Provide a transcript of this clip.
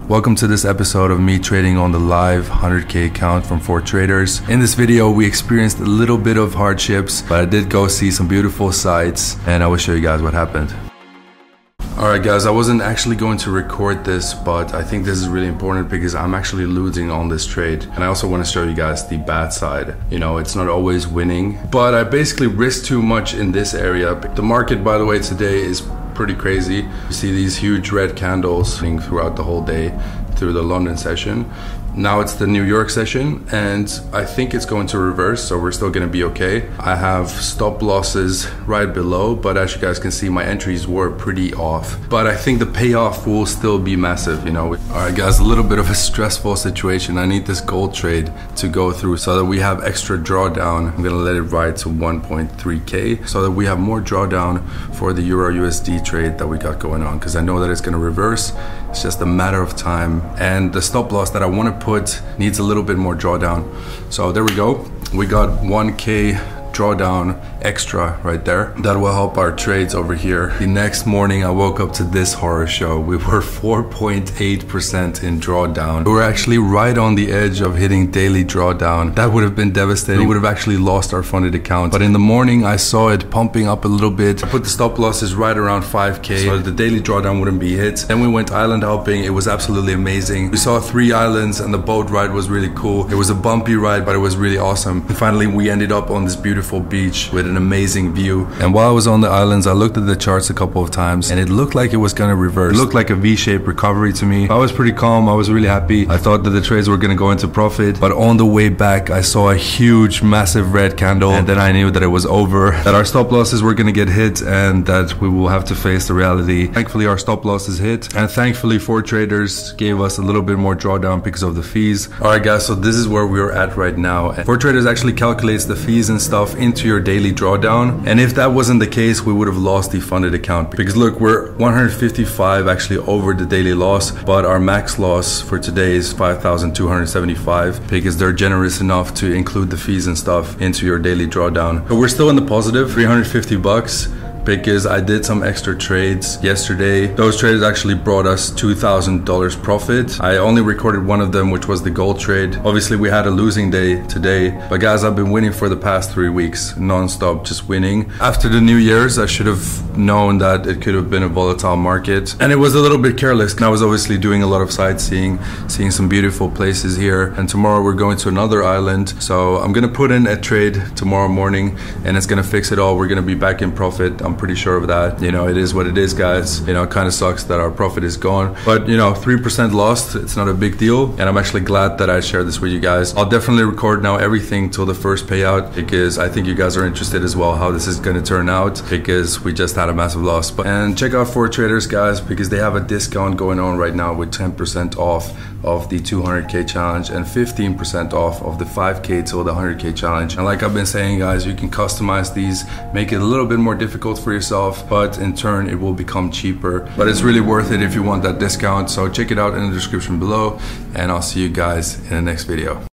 Welcome to this episode of me trading on the live 100K account from ForTraders. In this video, we experienced a little bit of hardships, but I did go see some beautiful sights, and I will show you guys what happened. Alright guys, I wasn't actually going to record this, but I think this is really important because I'm actually losing on this trade. And I also want to show you guys the bad side. You know, it's not always winning, but I basically risked too much in this area. The market, by the way, today is pretty crazy. You see these huge red candles throughout the whole day through the London session. Now it's the New York session, and I think it's going to reverse, so we're still going to be okay. I have stop losses right below, but as you guys can see, my entries were pretty off. But I think the payoff will still be massive, you know. Alright guys, a little bit of a stressful situation. I need this gold trade to go through so that we have extra drawdown. I'm going to let it ride to 1.3K so that we have more drawdown for the Euro USD trade that we got going on, because I know that it's going to reverse. It's just a matter of time, and the stop loss that I want to put needs a little bit more drawdown. So there we go. We got 1K drawdown extra right there. That will help our trades over here. The next morning I woke up to this horror show. We were 4.8% in drawdown. We were actually right on the edge of hitting daily drawdown. That would have been devastating. We would have actually lost our funded account. But in the morning I saw it pumping up a little bit. I put the stop losses right around 5K so the daily drawdown wouldn't be hit. Then we went island hopping. It was absolutely amazing. We saw 3 islands and the boat ride was really cool. It was a bumpy ride, but it was really awesome. And finally we ended up on this beautiful beach with an amazing view. And while I was on the islands, I looked at the charts a couple of times and it looked like it was going to reverse. It looked like a V-shaped recovery to me. I was pretty calm. I was really happy. I thought that the trades were going to go into profit, but on the way back I saw a huge massive red candle, and then I knew that it was over, that our stop losses were going to get hit and that we will have to face the reality. Thankfully our stop losses hit, and thankfully ForTraders gave us a little bit more drawdown because of the fees. Alright guys, so this is where we're at right now. And ForTraders actually calculates the fees and stuff into your daily drawdown, and if that wasn't the case, we would have lost the funded account, because look, we're 155 actually over the daily loss, but our max loss for today is 5,275 because they're generous enough to include the fees and stuff into your daily drawdown. But we're still in the positive, 350 bucks. Because I did some extra trades yesterday. Those trades actually brought us $2,000 profit. I only recorded one of them, which was the gold trade. Obviously we had a losing day today, but guys, I've been winning for the past 3 weeks, non-stop, just winning. After the New Year's, I should have known that it could have been a volatile market, and it was a little bit careless. And I was obviously doing a lot of sightseeing, seeing some beautiful places here, and tomorrow we're going to another island. So I'm gonna put in a trade tomorrow morning and it's gonna fix it all. We're gonna be back in profit. I'm pretty sure of that. You know, it is what it is, guys. You know, it kind of sucks that our profit is gone, but you know, 3% lost, it's not a big deal, and I'm actually glad that I shared this with you guys. I'll definitely record now everything till the first payout, because I think you guys are interested as well how this is going to turn out, because we just had a massive loss. And check out ForTraders, guys, because they have a discount going on right now with 10% off of the 200K challenge and 15% off of the 5K till the 100K challenge. And like I've been saying, guys, you can customize these, make it a little bit more difficult for yourself, but in turn it will become cheaper. But it's really worth it if you want that discount. So check it out in the description below, and I'll see you guys in the next video.